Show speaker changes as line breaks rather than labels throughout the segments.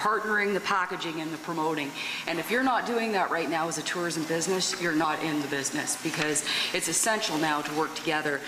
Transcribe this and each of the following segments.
partnering, the packaging, and the promoting. And if you're not doing that right now as a tourism business, you're not in the business, because it's essential now to work together.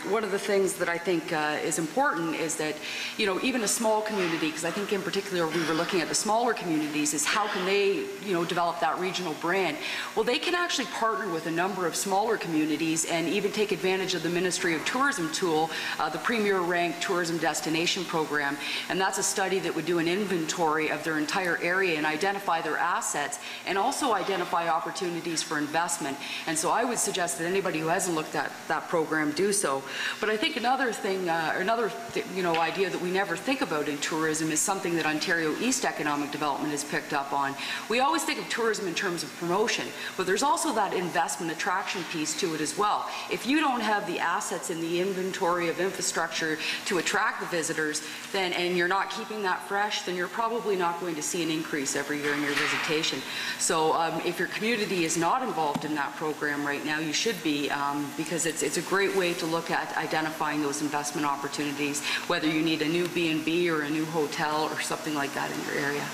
One of the things that I think is important is that, you know, even a small community, because I think in particular we were looking at the smaller communities, is how can they, you know, develop that regional brand? Well, they can actually partner with a number of smaller communities and even take advantage of the Ministry of Tourism tool, the Premier Ranked Tourism Destination Program. And that's a study that would do an inventory of their entire area and identify their assets and also identify opportunities for investment. And so I would suggest that anybody who hasn't looked at that program do so. But I think another thing, idea that we never think about in tourism is something that Ontario East Economic Development has picked up on. We always think of tourism in terms of promotion, but there's also that investment attraction piece to it as well. If you don't have the assets in the inventory of infrastructure to attract the visitors, then, and you're not keeping that fresh, then you're probably not going to see an increase every year in your visitation. So if your community is not involved in that program right now, you should be, because it's a great way to look at identifying those investment opportunities, whether you need a new B&B or a new hotel or something like that in your area.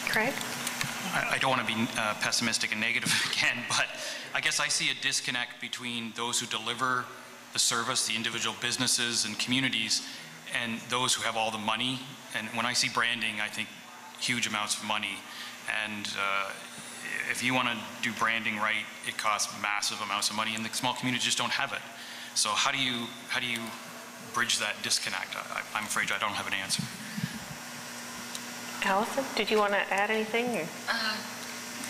Craig?
I don't want to be pessimistic and negative again, but I guess I see a disconnect between those who deliver the service, the individual businesses and communities, and those who have all the money. And when I see branding, I think huge amounts of money. And if you want to do branding right, it costs massive amounts of money, and the small communities just don't have it. So how do you bridge that disconnect? I'm afraid I don't have an answer.
Allison, did you want to add anything?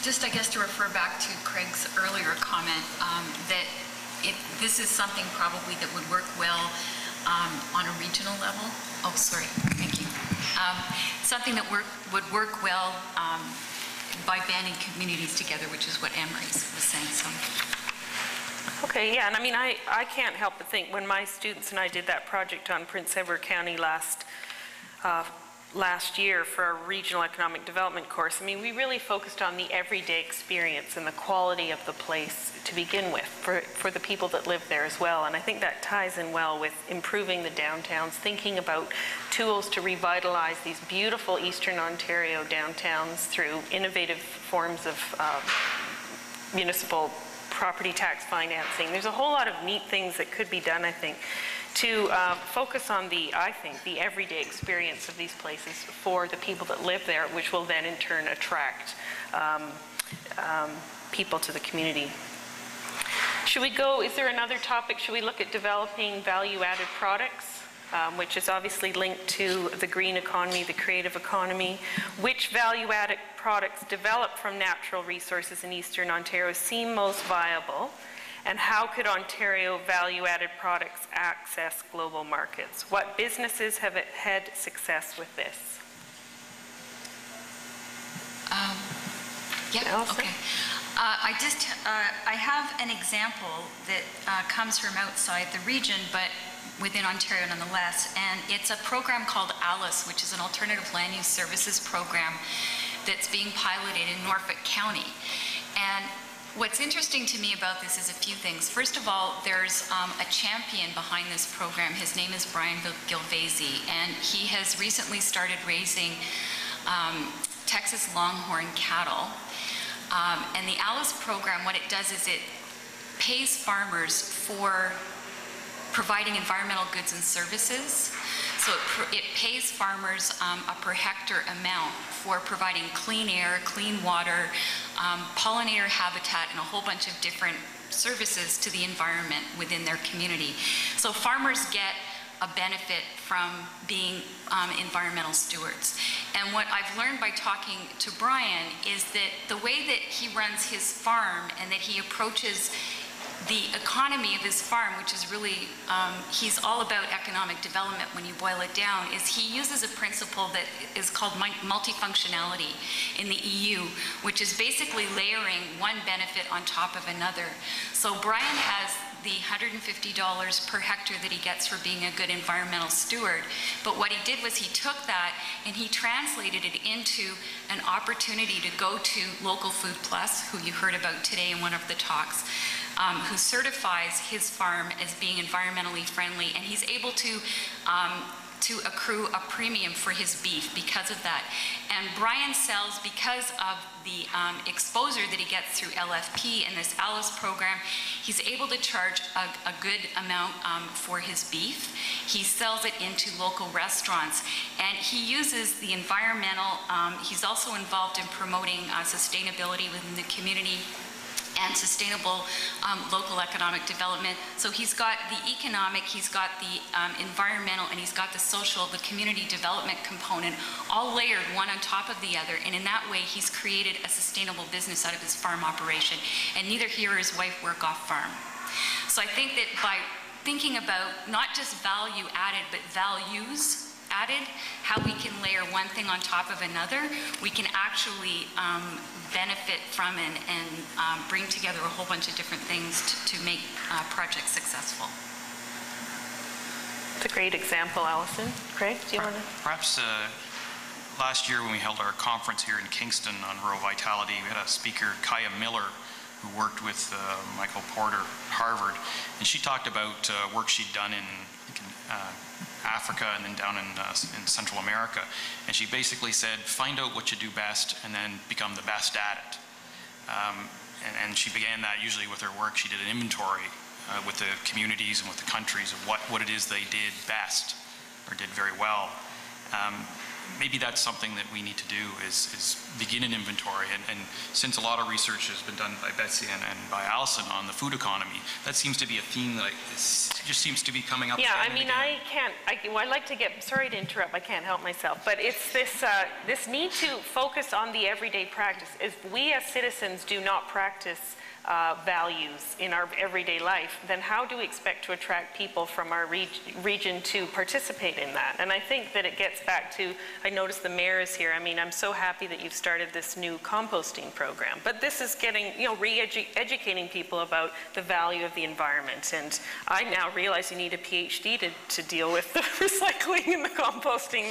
Just, I guess, to refer back to Craig's earlier comment, that this is something probably that would work well on a regional level. Oh, sorry, thank you. Something that would work well by banding communities together, which is what Anne-Marie was saying. So.
Okay, yeah, and I mean, I can't help but think when my students and I did that project on Prince Edward County last year for our regional economic development course, I mean, we really focused on the everyday experience and the quality of the place to begin with for the people that live there as well. And I think that ties in well with improving the downtowns, thinking about tools to revitalize these beautiful Eastern Ontario downtowns through innovative forms of municipal property tax financing. There's a whole lot of neat things that could be done, I think, to focus on the everyday experience of these places for the people that live there, which will then in turn attract people to the community. Should we go, is there another topic? Should we look at developing value-added products, which is obviously linked to the green economy, the creative economy? Which value-added products developed from natural resources in Eastern Ontario seem most viable? And how could Ontario value-added products access global markets? What businesses have had success with this?
Yeah, okay. I have an example that comes from outside the region, but within Ontario nonetheless, and it's a program called ALICE, which is an alternative land use services program that's being piloted in Norfolk County. And what's interesting to me about this is a few things. First of all, there's a champion behind this program. His name is Brian Gilvesi, and he has recently started raising Texas Longhorn cattle. And the ALICE program, what it does is it pays farmers for providing environmental goods and services. So it pays farmers a per hectare amount for providing clean air, clean water, pollinator habitat, and a whole bunch of different services to the environment within their community. So farmers get a benefit from being environmental stewards. And what I've learned by talking to Brian is that the way that he runs his farm and that he approaches the economy of his farm, which is really, he's all about economic development when you boil it down, is he uses a principle that is called multifunctionality in the EU, which is basically layering one benefit on top of another. So Brian has the $150 per hectare that he gets for being a good environmental steward. But what he did was he took that and he translated it into an opportunity to go to Local Food Plus, who you heard about today in one of the talks, who certifies his farm as being environmentally friendly, and he's able to to accrue a premium for his beef because of that. And Brian sells, because of the exposure that he gets through LFP and this ALICE program, he's able to charge a good amount for his beef. He sells it into local restaurants, and he uses the environmental, he's also involved in promoting sustainability within the community and sustainable local economic development. So he's got the economic, he's got the environmental, and he's got the social, the community development component, all layered one on top of the other. And in that way, he's created a sustainable business out of his farm operation. And neither he or his wife work off farm. So I think that by thinking about not just value added, but values added, how we can layer one thing on top of another, we can actually benefit from and bring together a whole bunch of different things to make projects successful.
It's a great example, Allison. Craig, do you want to?
Perhaps last year when we held our conference here in Kingston on rural vitality, we had a speaker, Kaya Miller, who worked with Michael Porter at Harvard, and she talked about work she'd done in Africa and then down in Central America. And she basically said, find out what you do best and then become the best at it. And she began that usually with her work. She did an inventory with the communities and with the countries of what it is they did best or did very well. Maybe that's something that we need to do is begin an inventory. And since a lot of research has been done by Betsy and by Allison on the food economy, that seems to be a theme that just seems to be coming up.
Yeah, I mean, I like to get, sorry to interrupt, I can't help myself, but it's this, this need to focus on the everyday practice. If we as citizens do not practice values in our everyday life, then how do we expect to attract people from our region to participate in that? And I think that it gets back to, I noticed the mayor is here. I mean, I'm so happy that you've started this new composting program, but this is getting, re-educating people about the value of the environment. And I now realize you need a PhD to deal with the recycling and the composting,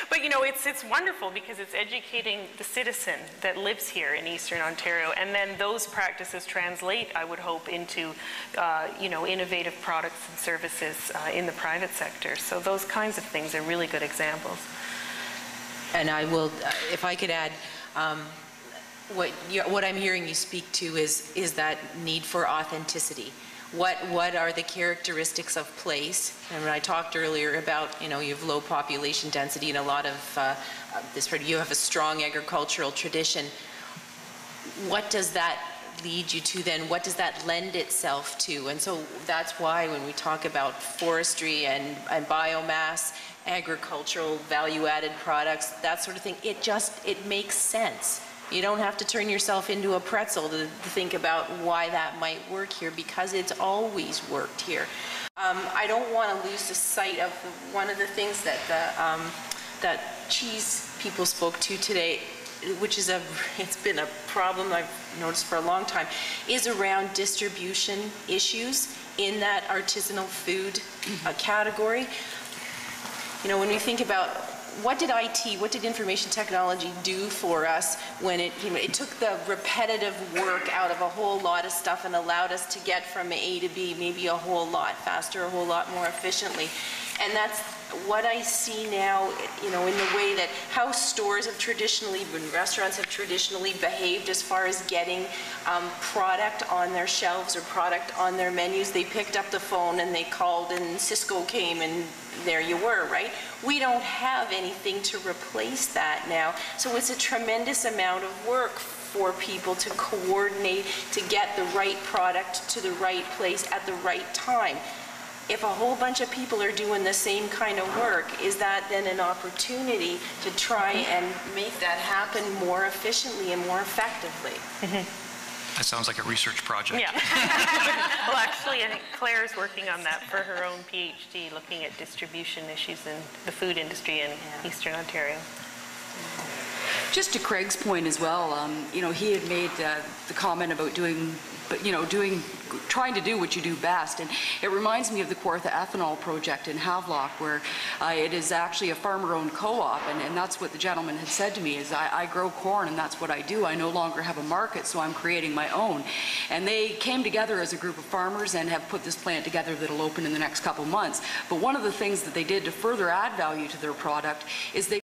but it's wonderful because it's educating the citizen that lives here in Eastern Ontario, and then those practices translate, I would hope, into innovative products and services in the private sector. So those kinds of things are really good examples.
And I will, if I could add, what I'm hearing you speak to is that need for authenticity. What are the characteristics of place? And when I talked earlier about, you have low population density and a lot of you have a strong agricultural tradition. What does that lead you to then? What does that lend itself to? And so that's why when we talk about forestry and biomass, agricultural value-added products, that sort of thing, it makes sense. You don't have to turn yourself into a pretzel to think about why that might work here, because it's always worked here. I don't want to lose the sight of one of the things that that cheese people spoke to today, which is it's been a problem I've noticed for a long time, is around distribution issues in that artisanal food category. When we think about what did information technology do for us when it took the repetitive work out of a whole lot of stuff and allowed us to get from A to B maybe a whole lot faster, a whole lot more efficiently. And that's what I see now, in the way that how stores have traditionally, when restaurants have traditionally behaved as far as getting product on their shelves or product on their menus. They picked up the phone and they called and Cisco came and there you were, right? We don't have anything to replace that now. So it's a tremendous amount of work for people to coordinate to get the right product to the right place at the right time. If a whole bunch of people are doing the same kind of work, is that then an opportunity to try and make that happen more efficiently and more effectively?
That sounds like a research project.
Yeah. Well, actually, I think Claire's working on that for her own PhD, looking at distribution issues in the food industry in Eastern Ontario.
Just to Craig's point as well, he had made the comment about doing trying to do what you do best. And it reminds me of the Kawartha Ethanol Project in Havelock, where it is actually a farmer-owned co-op, and that's what the gentleman had said to me, is I grow corn and that's what I do. I no longer have a market, so I'm creating my own. And they came together as a group of farmers and have put this plant together that'll open in the next couple months. But one of the things that they did to further add value to their product is they